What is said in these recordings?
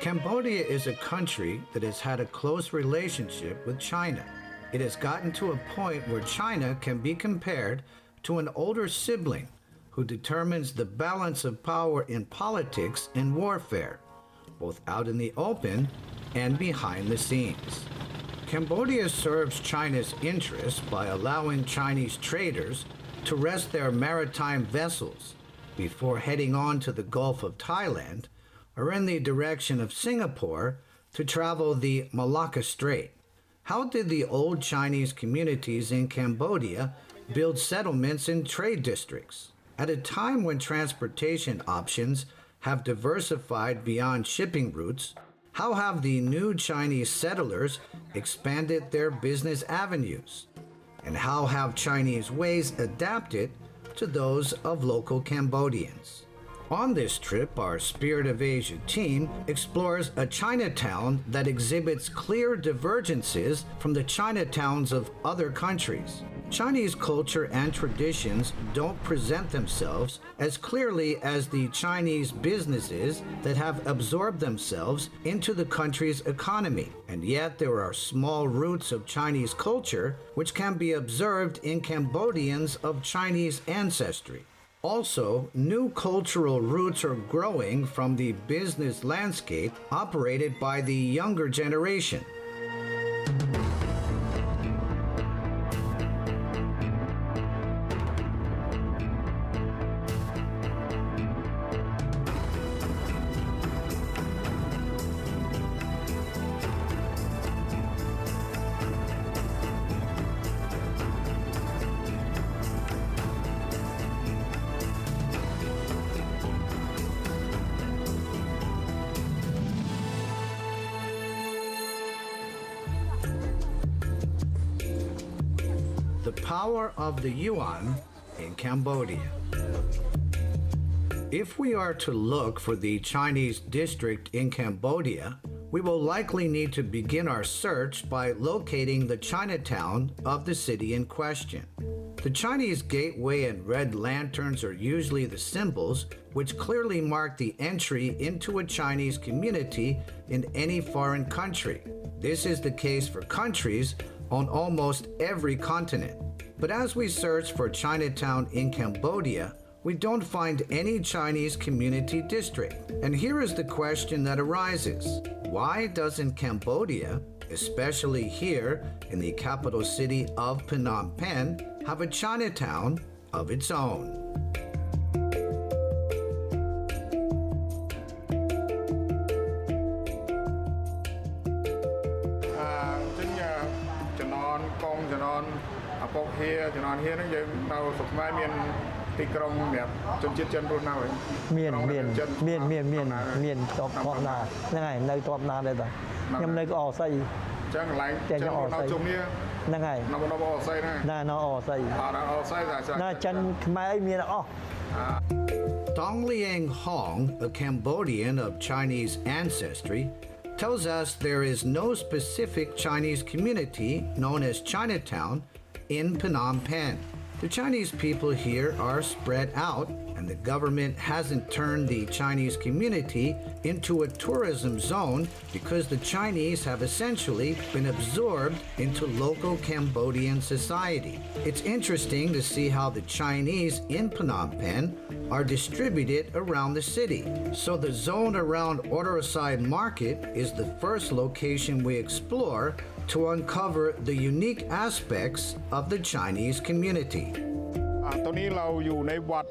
Cambodia is a country that has had a close relationship with China. It has gotten to a point where China can be compared to an older sibling who determines the balance of power in politics and warfare, both out in the open and behind the scenes. Cambodia serves China's interests by allowing Chinese traders to rest their maritime vessels before heading on to the Gulf of Thailand or in the direction of Singapore to travel the Malacca Strait. How did the old Chinese communities in Cambodia build settlements and trade districts? At a time when transportation options have diversified beyond shipping routes, how have the new Chinese settlers expanded their business avenues? And how have Chinese ways adapted to those of local Cambodians? On this trip, our Spirit of Asia team explores a Chinatown that exhibits clear divergences from the Chinatowns of other countries. Chinese culture and traditions don't present themselves as clearly as the Chinese businesses that have absorbed themselves into the country's economy. And yet there are small roots of Chinese culture which can be observed in Cambodians of Chinese ancestry. Also, new cultural roots are growing from the business landscape operated by the younger generation. The power of the yuan in Cambodia. If we are to look for the Chinese district in Cambodia, we will likely need to begin our search by locating the Chinatown of the city in question. The Chinese gateway and red lanterns are usually the symbols which clearly mark the entry into a Chinese community in any foreign country. This is the case for countries on almost every continent. But as we search for Chinatown in Cambodia, we don't find any Chinese community district. And here is the question that arises. Why doesn't Cambodia, especially here in the capital city of Phnom Penh, have a Chinatown of its own? Dong Liang Hong, a Cambodian of Chinese ancestry, tells us there is no specific Chinese community known as Chinatown in Phnom Penh. The Chinese people here are spread out, and the government hasn't turned the Chinese community into a tourism zone because the Chinese have essentially been absorbed into local Cambodian society. It's interesting to see how the Chinese in Phnom Penh are distributed around the city. So the zone around Ororosai Market is the first location we explore to uncover the unique aspects of the Chinese community. ตอนนี้เราอยู่ในวัด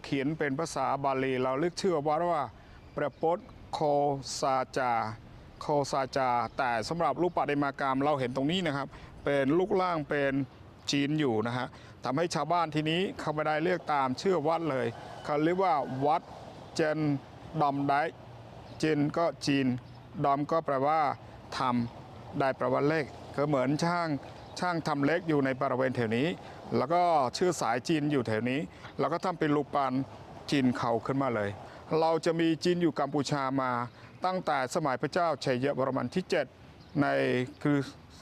เขียนเป็นภาษาบาลีเราเรียกชื่อวัดว่าประพตโคซาจาแต่สำหรับรูปประติมากรรมเราเห็นตรงนี้นะครับเป็นรูปร่างเป็นจีนอยู่นะฮะทำให้ชาวบ้านที่นี้เขาไม่ได้เรียกตามชื่อวัดเลยเขาเรียกว่าวัดเจนดอมได้เจนก็จีนดอมก็แปลว่าทำได้แปลว่าเลขก็เหมือนช่างทำเล็กอยู่ในบริเวณแถวนี้แล้วก็ชื่อสายจีนอยู่แถวนี้แล้วก็ทำเป็นรูปปั้นจีนเขาขึ้นมาเลยเราจะมีจีนอยู่กัมพูชามาตั้งแต่สมัยพระเจ้าชัยวรมันที่7ในคือ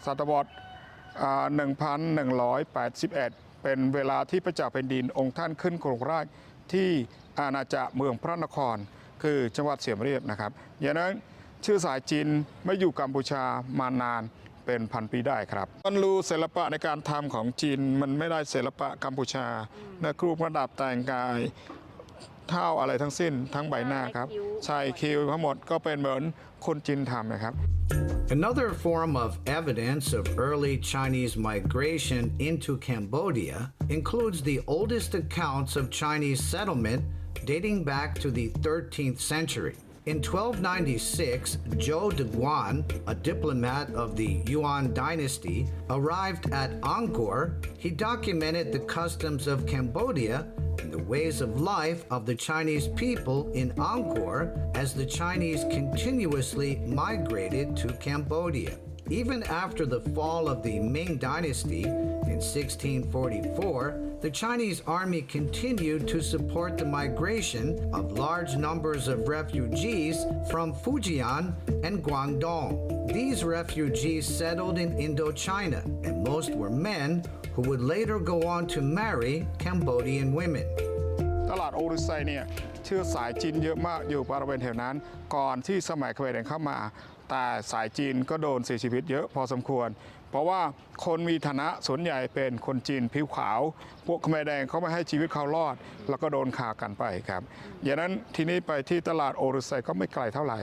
ศตวรรษ1181เป็นเวลาที่พระเจ้าแผ่นดินองค์ท่านขึ้นครองราชย์ที่อาณาจักรเมืองพระนครคื คือจังหวัดเสียมเรียบนะครับอย่างนั้นชื่อสายจีนไม่อยู่กัมพูชามานานเป็นพันปีได้ครับมันรู้ศิลปะในการทำของจีนมันไม่ได้ศิลปะกัมพูชาในครูประดับแต่งกายเท่าอะไรทั้งสิ้นทั้งใบหน้าครับใช่คิ้วทั้งหมดก็เป็นเหมือนคนจีนทำนะครับ Another form of evidence of early Chinese migration into Cambodia includes the oldest accounts of Chinese settlement dating back to the 13th century. In 1296, Zhou de Guan, a diplomat of the YUAN dynasty, arrived at Angkor. He documented the customs of Cambodia and the ways of life of the Chinese people in Angkor as the Chinese continuously migrated to Cambodia. Even after the fall of the Ming Dynasty in 1644, the Chinese army continued to support the migration of large numbers of refugees from Fujian and Guangdong. These refugees settled in Indochina, and most were men who would later go on to marry Cambodian women. ตลาดโอรุไซเนี่ยเชื้อสายจีนเยอะมากอยู่บริเวณแถวนั้นก่อนที่สมัยเขมรเข้ามาแต่สายจีนก็โดนเสียชีวิตเยอะพอสมควรเพราะว่าคนมีฐานะส่วนใหญ่เป็นคนจีนผิวขาวพวกเขมรแดงเขาไม่ให้ชีวิตเขารอดแล้วก็โดนฆ่ากันไปครับอย่างนั้นทีนี้ไปที่ตลาดโอรุไซก็ไม่ไกลเท่าไหร่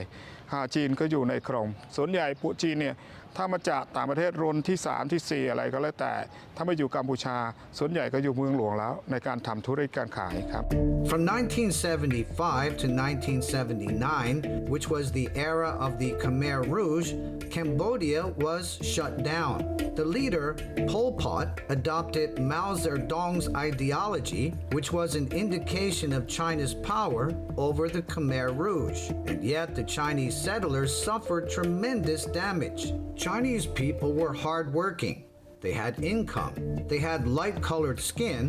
จีนก็อยู่ในกรงส่วนใหญ่พวกจีนเนี่ยถ้ามาจากต่างประเทศรุ่นที่3ที่4อะไรก็แล้วแต่ถ้าไม่อยู่กัมพูชาส่วนใหญ่ก็อยู่เมืองหลวงแล้วในการทำธุรกิจการขายครับ From 1975 to 1979, which was the era of the Khmer Rouge, Cambodia was shut down. The leader, Pol Pot, adopted Mao Zedong's ideology, which was an indication of China's power over the Khmer Rouge. And yet the Chinese settlers suffered tremendous damage. Chinese people were hardworking. They had income. They had light-colored skin,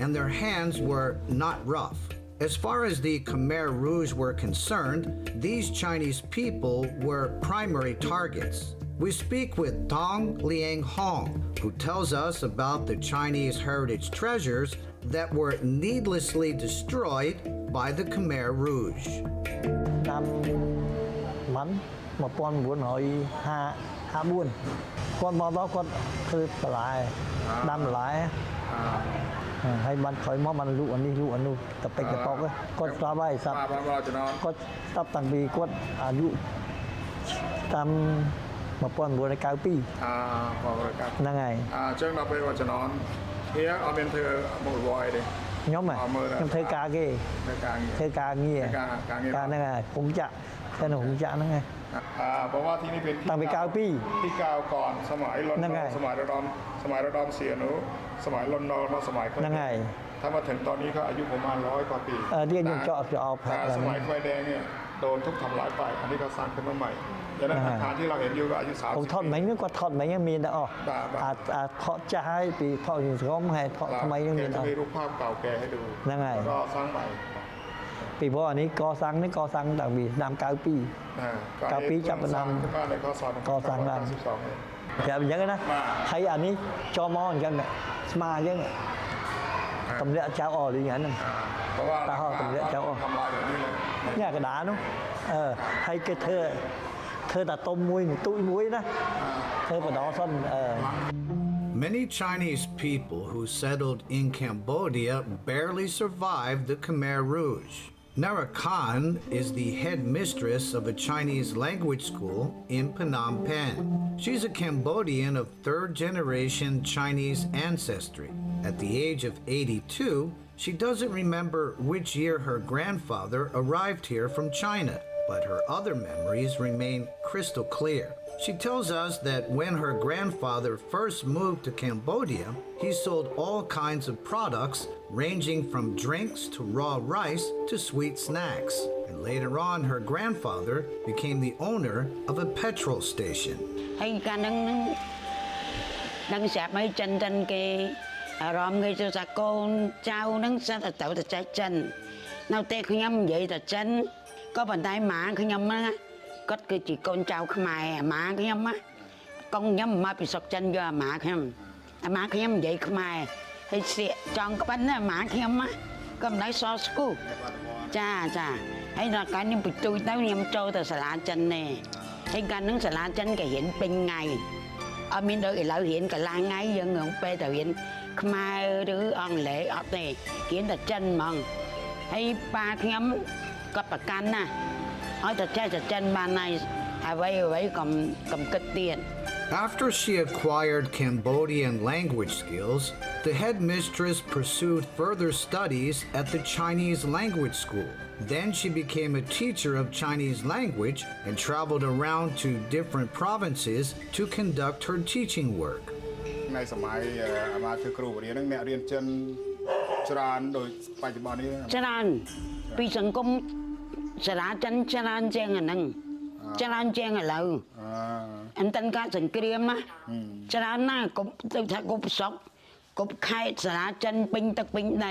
and their hands were not rough. As far as the Khmer Rouge were concerned, these Chinese people were primary targets. We speak with Tong Liang Hong, who tells us about the Chinese heritage treasures that were needlessly destroyed by the Khmer Rouge. គាត់មកដល់គាត់ធ្វើបន្លែដាំបន្លែហើយបានក្រោយមកបានលក់អានេះលក់អានោះតពេចតប៉ុកគាត់ស្ដាប់ហើយស្ដាប់គាត់ស្ដាប់តាំងពីគាត់អាយុតាម1992ហ្នឹងហើយចឹងដល់ពេលគាត់ចំណនគ្នាអត់មានធ្វើមកវយទេខ្ញុំធ្វើការគេធ្វើការងារហ្នឹងហើយពងចាក់តែនៅពងចាក់ហ្នឹងហើយเพราะว่าที่นี่เป็นตั้งไปที่กาวก่อนสมัยลอนดอนสมัยระดอมเสียนุสมัยลอนดอนมาสมัยนั่งไงถ้ามาถึงตอนนี้ก็อายุประมาณ100 กว่าปีเรียนยังเจาะสมัยไฟแดงเนี่ยโดนทุบทำลายไปอันนี้ก็สร้างขึ้นมาใหม่ดังนั้นอาคารที่เราเห็นอยู่ก็อายุ30 ผมทอดไหมนึกว่าทอดไหมยังมีนะอ๋อเพาะจะให้ปีเพาะอยู่ท้องให้เพาะทำไมยังมีจะมีรูปภาพเก่าแก่ให้ดูนั่งไงแล้วก็สร้างใหม่ปีเพราะอันนี้ก่อสร้างต่างปีนำ9 ปี9 ปีจับนำก่อสร้างนำแต่อย่างนั้นนะให้อันนี้จอมอเหมือนกันเนี่ยมาอย่างนี้ตำเละเจ้าอ่อหรืออย่างนั้นตาห่อตำเละเจ้าอ่อเนี่ยกระดาษนู้ให้cái thơ là tôm muối tụi muối đó thơ vào đó xong Many Chinese people who settled in Cambodia barely survived the Khmer Rouge. Nara Khan is the head mistress of a Chinese language school in Phnom Penh. She's a Cambodian of third-generation Chinese ancestry. At the age of 82, she doesn't remember which year her grandfather arrived here from China, but her other memories remain crystal clear. She tells us that when her grandfather first moved to Cambodia, he sold all kinds of products ranging from drinks to raw rice to sweet snacks. And later on, her grandfather became the owner of a petrol station. Có bàn tay má của nhâm á, có cái chỉ con cháu khmer má của nhâm á, con nhâm má bị sọc chân vô má của nhâm, má của nhâm vậy khmer, hay xịt tròn cái bánh á má của nhâm á, có nói so school, cha hay là cái những bị tôi tới nhâm trâu từ sả chân nè hay cái những sả chân cái hiện bên ngày ở bên đó cái lão hiện cái lang ngay dân người pe từ hiện mai đứa ăn lễ ở đây kiến là chân mong hay ba nhâm có bạc can nè ở thật ra chân ban này vậy cầm cất tiền. After she acquired Cambodian language skills, the headmistress pursued further studies at the Chinese language school. Then she became a teacher of Chinese language and traveled around to different provinces to conduct her teaching work. ในสมัยมาคือครูเรียนนักเรียนจนจรานโดยปัจจุบันนี้จรานปีสังคมสระจันจรานแจ้งอันนั้นจรานแจ้งอันเราอันตันการสังเกตมั้ยจรานหน้ากบถ้ากบซอกกบไข่สระจันปิงตะปิงใด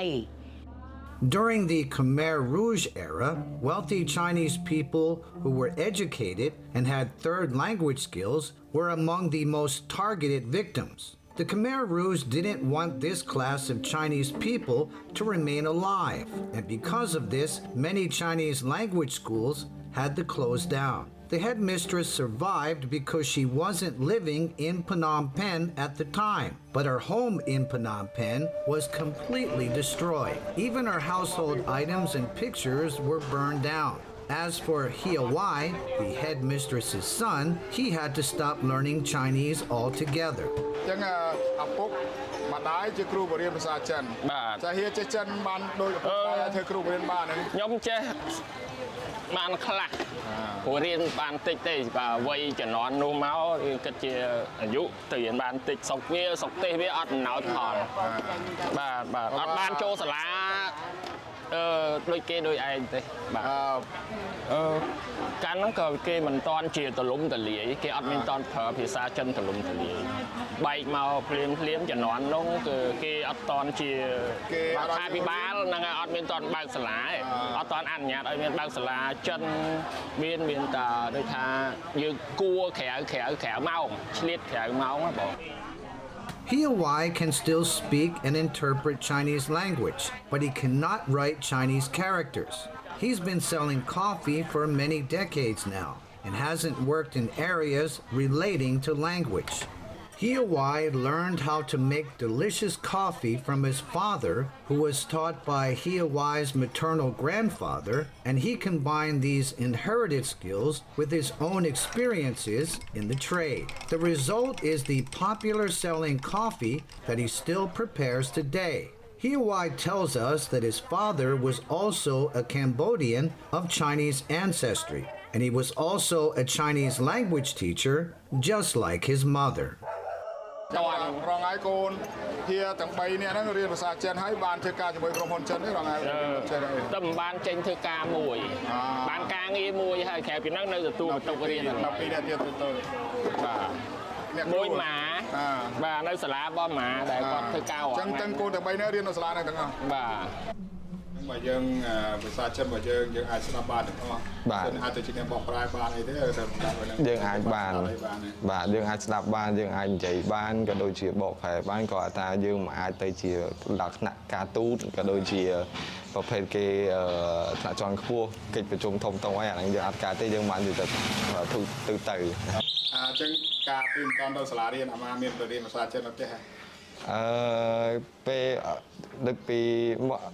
During the Khmer Rouge era, wealthy Chinese people who were educated and had third language skills were among the most targeted victims. The Khmer Rouge didn't want this class of Chinese people to remain alive, and because of this, many Chinese language schools had to close down. The headmistress survived because she wasn't living in Phnom Penh at the time, but her home in Phnom Penh was completely destroyed. Even her household items and pictures were burned down. As for YUAN, the headmistress's son, he had to stop learning Chinese altogether. ចឹងឪពុកម្ដាយជាគ្រូបរិញ្ញាបត្រភាសាចិនចាហៀចេះចិនបានដោយឪពុកម្ដាយធ្វើគ្រូបរិញ្ញាបត្រហ្នឹងខ្ញុំចេះបានខ្លះព្រោះរៀនបានតិចទេបាទវ័យជំនាន់នោះមកគិតជាអាយុទៅរៀនបានតិចសុកទេសវាអត់ណោតផលបាទអត់បានចូលសាលាដូចគេដូចឯងទេបាទកាលហ្នឹងក៏គេមិនតន់ជាទលំទលាយគេអត់មានតន់ប្រើភាសាចិនទលំទលាយបែកមកភ្លាមជំនាន់នោះគឺគេអត់តន់ជារដ្ឋាភិបាលហ្នឹងអត់មានតន់បើកសាលាអត់តន់អនុញ្ញាតឲ្យមានបើកសាលាចិនមានតែដូចថាយើងគួរក្រៅម៉ោងឆ្លៀតក្រៅម៉ោងណាបង YUAN can still speak and interpret Chinese language, but he cannot write Chinese characters. He's been selling coffee for many decades now and hasn't worked in areas relating to language. YUAN learned how to make delicious coffee from his father, who was taught by YUAN's maternal grandfather, and he combined these inherited skills with his own experiences in the trade. The result is the popular selling coffee that he still prepares today. YUAN tells us that his father was also a Cambodian of Chinese ancestry, and he was also a Chinese language teacher, just like his mother. រងឯកូនហៀទាំង3នាក់ហ្នឹងរៀនភាសាចិនហើយបានធ្វើការជាមួយក្រុមហ៊ុនចិនទេរងឯចិនតែមិនបានចេញធ្វើការមួយបានការងារមួយហើយក្រៅពីហ្នឹងនៅទទួលបន្ទុករៀន12នាក់ទៀតទៅបាទមួយម៉ាបាទនៅសាលារបស់ម៉ាដែលគាត់ធ្វើការអញ្ចឹងទាំងកូនទាំង3នាក់រៀននៅសាលាហ្នឹងទាំងអស់បាទបើយើងភាសាចិនរបស់យើងអាចស្ដាប់បានទាំងអស់បាទអាចទៅជាអ្នកបកប្រែបានអីទេទៅស្ដាប់ហ្នឹងយើងអាចបានបាទយើងអាចស្ដាប់បានយើងអាចនិយាយបានក៏ដូចជាបកប្រែបានក៏ថាយើងមិនអាចទៅជាលក្ខណៈការទូតក៏ដូចជាប្រភេទគេថ្នាក់ជាន់ខ្ពស់កិច្ចប្រជុំធំៗអីអាហ្នឹងយើងអត់កើតទេយើងបានទៅទៅអញ្ចឹងការពីមិនតាន់ទៅសាលារៀនអាមាមានទៅរៀនភាសាចិនអត់ទេហ៎ពេលដឹកពី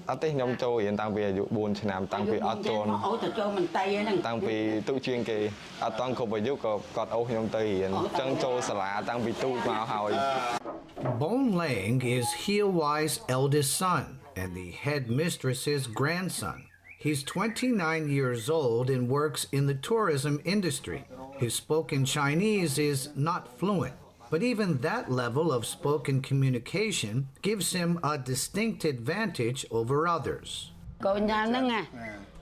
អត់ទេខ្ញុំចូលរៀនតាំងពីអាយុ4ឆ្នាំតាំងពីអត់ទាន់អូទៅចូលមន្ទីរហ្នឹងតាំងពីទូជាងគេអត់តាំងគ្រប់អាយុក៏គាត់អូសខ្ញុំទៅរៀនអញ្ចឹងចូលសាលាតាំងពីទូមកហើយ Bon Lang is YUAN's eldest son and the headmistress's grandson. He's 29 years old and works in the tourism industry. His spoken Chinese is not fluent. But even that level of spoken communication gives him a distinct advantage over others. កូនយ៉ាងហ្នឹង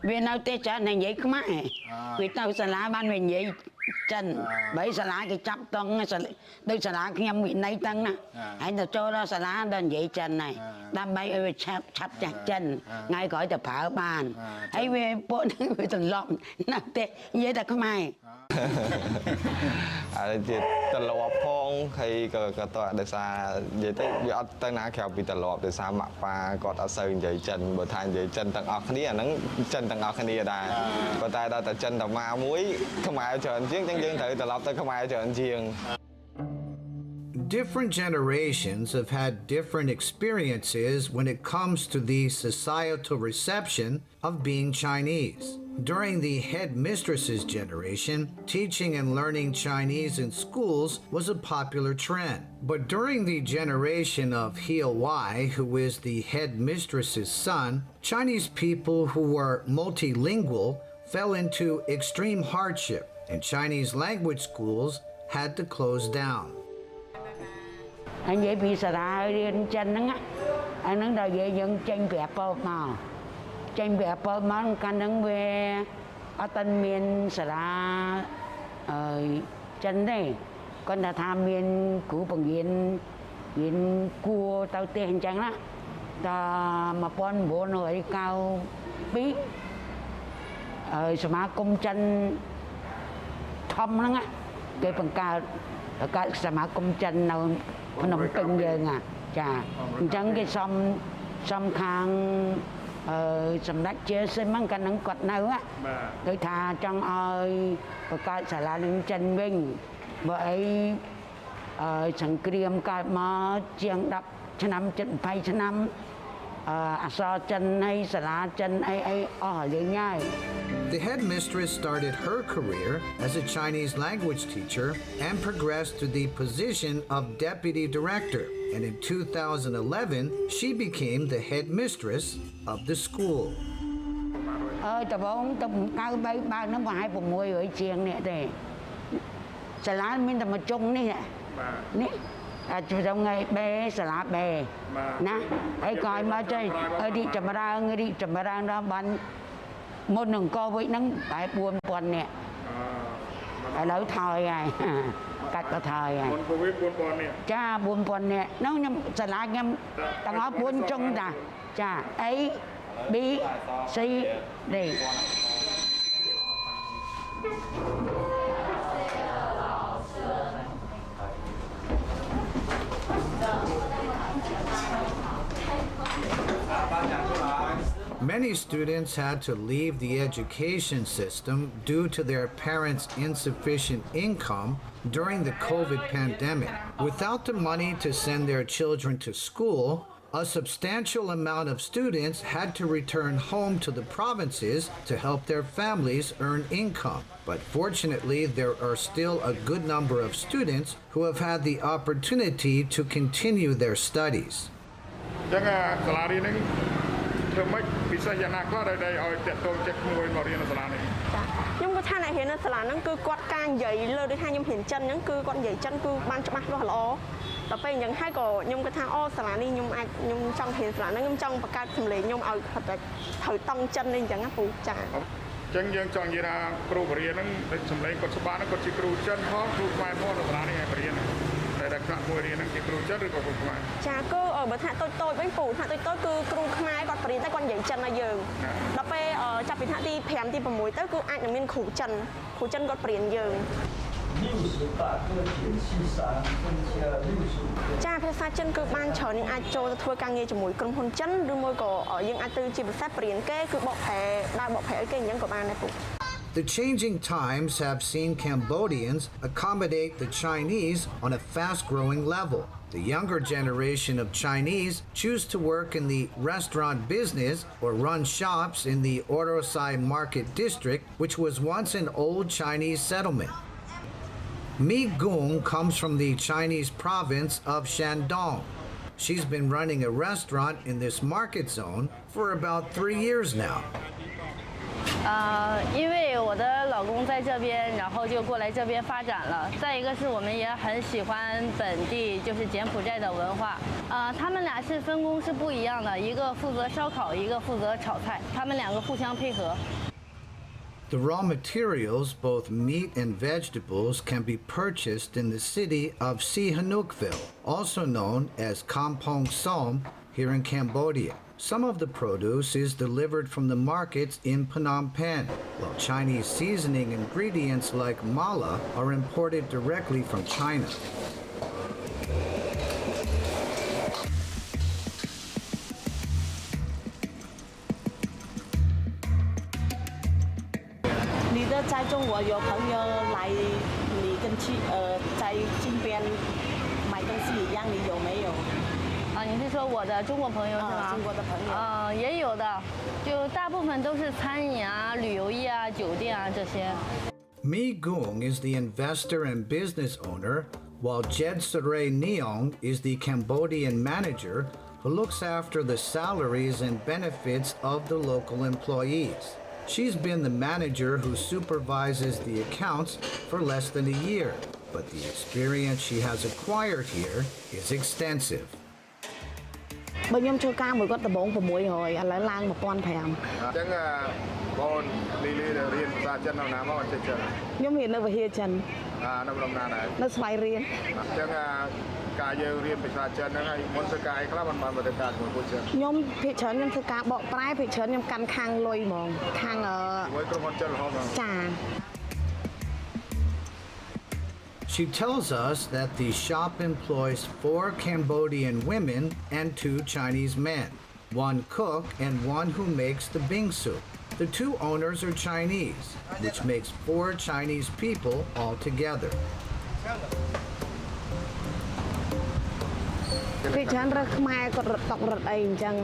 វានៅទេចានិយាយខ្មែរវាទៅសាលាបានវានិយាយចិនបើសាលាគេចាប់តង់ដូចសាលាខ្ញុំវិន័យតឹងណាហើយទៅចូលដល់សាលាដល់និយាយចិនហើយដើម្បីឲ្យវាឆាប់ចាស់ចិនថ្ងៃក្រោយទៅប្រើបានហើយវាពួកហ្នឹងវាទម្លាប់ណាស់ទេនិយាយតែខ្មែរ ជាត្រឡប់ផងហើយក៏តើដោយសារនិយាយទៅវាអត់ទៅណាក្រៅពីត្រឡប់ដោយសារម៉ាក់ប៉ាគាត់អត់សូវនិយាយចិនបើថានិយាយចិនទាំងអស់គ្នាអាហ្នឹងចិនទាំងអស់គ្នាដែរប៉ុន្តែដល់តែចិនតែមកមួយខ្មែរច្រើនជាងអញ្ចឹងយើងត្រូវត្រឡប់ទៅខ្មែរច្រើនជាង Different generations have had different experiences when it comes to the societal reception of being Chinese. During the headmistress's generation, teaching and learning Chinese in schools was a popular trend. But during the generation of YUAN, who is the headmistress's son, Chinese people who were multilingual fell into extreme hardship, and Chinese language schools had to close down. Anh vậy bị sả ra riêng chân đó á, anh nói đời về dân tranh vẽ bơ mà căn nắng về ở tân miền sả ra chân đây, con đã tham miền cũ bằng viên cua tao tiền chẳng đó, ta mà con bố nội cao bí, sả má công chân thâm đó á, cái bằng cao cái sả má công chân nào Phnom Penh យើងចាអញ្ចឹងគេសំខាងសម្ដេចជាសិមហ្នឹងកាលហ្នឹងគាត់នៅដូចថាចង់ឲ្យបង្កើតសាលានឹងចិនវិញបើអីសង្គ្រាមកើតមកជាង10ឆ្នាំ7-20ឆ្នាំអក្សរចិនហើយសាលាចិនអីអស់យើងហើយ The headmistress started her career as a Chinese language teacher and progressed to the position of deputy director. And in 2011, she became the headmistress of the school. តបងទៅ93បើកហ្នឹងប្រហែល600ជាងនេះទេសាលាមានតែមួយជុងនេះនេះtrong ngày bé sẽ là bé nè ấy coi mà chơi ở đi chậm ra đó bắn một đường co với nắng tại buồn buồn nè ở lối thời này cắt cái thời này cha buồn buồn nè nó nhầm sẽ là nhầm tao nói buồn trong ta cha ấy bí si đi Many students had to leave the education system due to their parents' insufficient income during the COVID pandemic. Without the money to send their children to school, a substantial amount of students had to return home to the provinces to help their families earn income. But fortunately, there are still a good number of students who have had the opportunity to continue their studies. ធ្វើម៉េចពិសេសយ៉ាងណាខ្លះដែលឲ្យតាក់ទងចិត្តមួយមករៀននៅសាលានេះខ្ញុំគាត់ថាអ្នករៀននៅសាលាហ្នឹងគឺគាត់ការនិយាយលើដូចថាខ្ញុំរៀនចិនហ្នឹងគឺគាត់និយាយចិនគឺបានច្បាស់លាស់ល្អដល់ពេលអញ្ចឹងហើយក៏ខ្ញុំគាត់ថាអូសាលានេះខ្ញុំចង់រៀនសាលាហ្នឹងខ្ញុំចង់បង្កើតសម្លេងខ្ញុំឲ្យត្រូវតង់ចិននេះអញ្ចឹងណាពូចាអញ្ចឹងយើងចង់និយាយថាគ្រូបរិញ្ញាហ្នឹងសម្លេងគាត់ច្បាស់ហ្នឹងគាត់ជាគ្រូចិនផងគ្រូខ្មែរផងនៅសាលានេះឲ្យបរិញ្ញាតែខ្លះមួយរៀនហ្នឹងជាគ្រូចិនឬក៏គ្រូខ្មែរចាគឺបើថាតូចវិញពូថាតូចគឺគ្រូខ្មែរគាត់បរិញ្ញាតែគាត់និយាយចិនឲ្យយើងដល់ពេលចាប់ពីថ្នាក់ទី5ទី6ទៅគឺអាចនឹងមានគ្រូចិនគាត់បរិញ្ញាយើងចាភាសាចិនគឺបានច្រើនយើងអាចចូលទៅធ្វើការងារជាមួយក្រុមហ៊ុនចិនឬមួយក៏យើងអាចទៅជាពិសេសបរិញ្ញាគេគឺបកប្រែឲ្យគេអញ្ចឹងក៏បានដែរពូ The changing times have seen Cambodians accommodate the Chinese on a fast-growing level. The younger generation of Chinese choose to work in the restaurant business or run shops in the Orosai Market District, which was once an old Chinese settlement. Mi Gung comes from the Chinese province of Shandong. She's been running a restaurant in this market zone for about 3 years now. 因为我的老公在这边，然后就过来这边发展了。再一个是我们也很喜欢本地就是柬埔寨的文化。他们俩是分工是不一样的，一个负责烧烤，一个负责炒菜，他们两个互相配合。The raw materials, both meat and vegetables, can be purchased in the city of Sihanoukville, also known as Kampong Som, here in Cambodia. Some of the produce is delivered from the markets in Phnom Penh, while Chinese seasoning ingredients like mala are imported directly from China. Mi Gung is the investor and business owner, while Jed Saray Neong is the Cambodian manager who looks after the salaries and benefits of the local employees. She's been the manager who supervises the accounts for less than a year, but the experience she has acquired here is extensive. បើខ្ញុំធ្វើការមួយគាត់ដំបូង600ឥឡូវឡើង 1,500 អញ្ចឹងបងលីលីរៀនភាសាចិននៅណាមកអត់ចេះចិនខ្ញុំរៀននៅវិហារចិននៅក្នុងណាដែរនៅស្វាយរៀនអញ្ចឹងការយើងរៀនភាសាចិនហ្នឹងហើយមុនធ្វើការអីខ្លះបានទៅការជាមួយពួកចិនខ្ញុំភាគច្រើនខ្ញុំធ្វើការបកប្រែភាគច្រើនខ្ញុំកាន់ខាងលុយហ្មងខាងជាមួយក្រុមហ៊ុនចិនរហូតចា She tells us that the shop employs 4 Cambodian women and 2 Chinese men, 1 cook and 1 who makes the bingsu. The 2 owners are Chinese, which makes 4 Chinese people altogether. ភាគច្រើនរើសខ្មែរគាត់រត់តុករត់អីអញ្ចឹង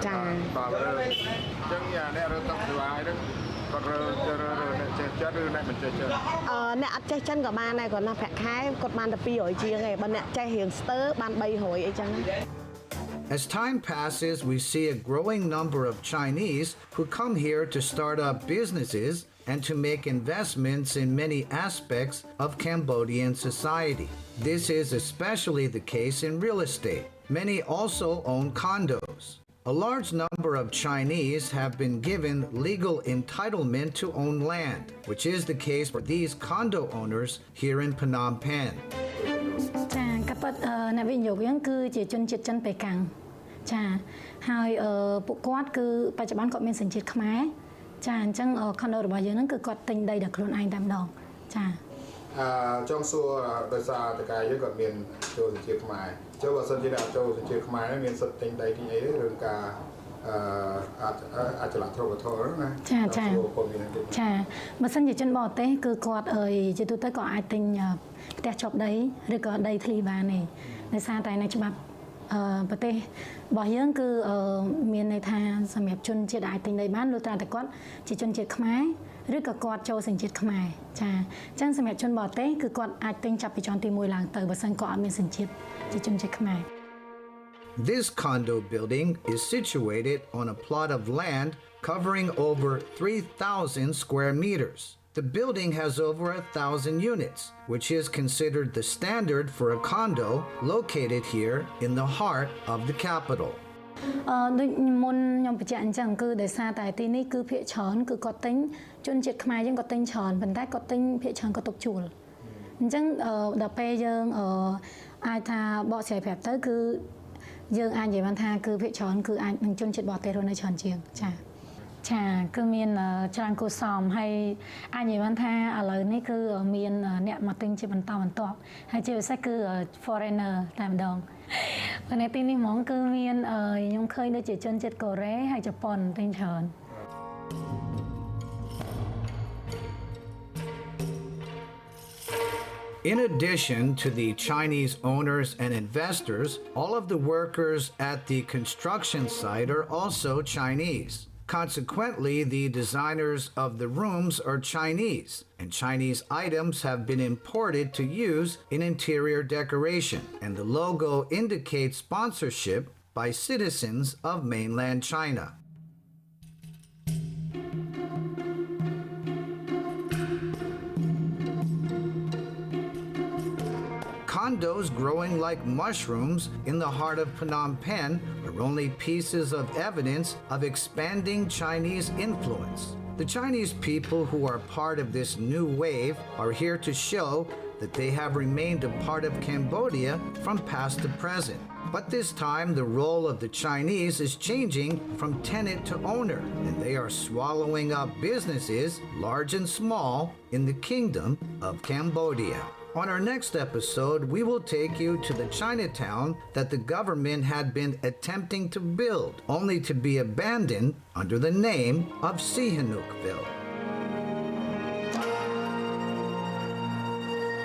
ចាតើអញ្ចឹងអ្នករើសតុកស្វាយហ្នឹងគាត់រើចេះចិនឬអ្នកមិនចេះចិនអ្នកអត់ចេះចិនក៏បានដែរគាត់ណាប្រាក់ខែគាត់បានតែ200ជាងឯងបើអ្នកចេះរៀងស្ទើបាន300អីចឹង As time passes, we see a growing number of Chinese who come here to start up businesses and to make investments in many aspects of Cambodian society. This is especially the case in real estate. Many also own condos. A large number of Chinese have been given legal entitlement to own land, which is the case for these condo owners here in Phnom Penh. ចាក៏ប៉ុតអ្នកវិនិយោគយើងគឺជាជនជាតិចិនប៉េកាំងចាហើយពួកគាត់គឺបច្ចុប្បន្នគាត់មានសញ្ជាតិខ្មែរចាអញ្ចឹងខុនដូរបស់យើងហ្នឹងគឺគាត់ទិញដីដល់ខ្លួនឯងតែម្ដងចាចង់សួរដោយសារតកាយើងគាត់មានចូលសញ្ជាតិខ្មែរចូលបើសិនជាអ្នកចូលសញ្ជាតិខ្មែរមានសិទ្ធិទិញដីទីអីឬការអាចចលនាធរធរណាចាបើសិនជាជនបរទេសគឺគាត់ជាទូទៅក៏អាចទិញផ្ទះជាប់ដីឬក៏ដីធ្លីបានទេដោយសារតែនៅច្បាប់ប្រទេសរបស់យើងគឺមានន័យថាសម្រាប់ជនជាតិអាចទិញដីបានលុះត្រាតែគាត់ជាជនជាតិខ្មែរឬក៏គាត់ចូលសញ្ជាតិខ្មែរចាអញ្ចឹងសម្រាប់ជនបរទេសគឺគាត់អាចទិញចាប់ពីជាន់ទី1ឡើងទៅបើសិនគាត់អត់មានសញ្ជាតិជាជនជាតិខ្មែរ This condo building is situated on a plot of land covering over 3,000 square meters. The building has over 1,000 units, which is considered the standard for a condo located here in the heart of the capital. ដូចមុនខ្ញុំបញ្ជាក់អញ្ចឹងគឺដោយសារតែទីនេះគឺភាគច្រើនគឺគាត់ទិញជនជាតិខ្មែរយើងគាត់ទិញច្រើនប៉ុន្តែគាត់ទិញភាគច្រើនគាត់ទុកជួលអញ្ចឹងដល់ពេលយើងអាចថាបកស្រាយប្រាប់ទៅគឺយើងអាចនិយាយបានថាគឺភាគច្រើនគឺអាចនឹងជនជាតិបរទេសរស់នៅច្រើនជាងចាគឺមានច្រើនគួរសមហើយអាចនិយាយបានថាឥឡូវនេះគឺមានអ្នកមកទិញជាបន្តបន្ទាប់ហើយជាពិសេសគឺ foreigner តែម្ដងប៉ុន្តែទីនេះហ្មងគឺមានខ្ញុំឃើញដូចជាជនជាតិកូរ៉េហើយជប៉ុនទិញច្រើន In addition to the Chinese owners and investors, all of the workers at the construction site are also Chinese. Consequently, the designers of the rooms are Chinese, and Chinese items have been imported to use in interior decoration, and the logo indicates sponsorship by citizens of mainland China. Condos growing like mushrooms in the heart of Phnom Penh are only pieces of evidence of expanding Chinese influence. The Chinese people who are part of this new wave are here to show that they have remained a part of Cambodia from past to present. But this time, the role of the Chinese is changing from tenant to owner, and they are swallowing up businesses, large and small, in the Kingdom of Cambodia. On our next episode, we will take you to the Chinatown that the government had been attempting to build, only to be abandoned under the name of Sihanoukville.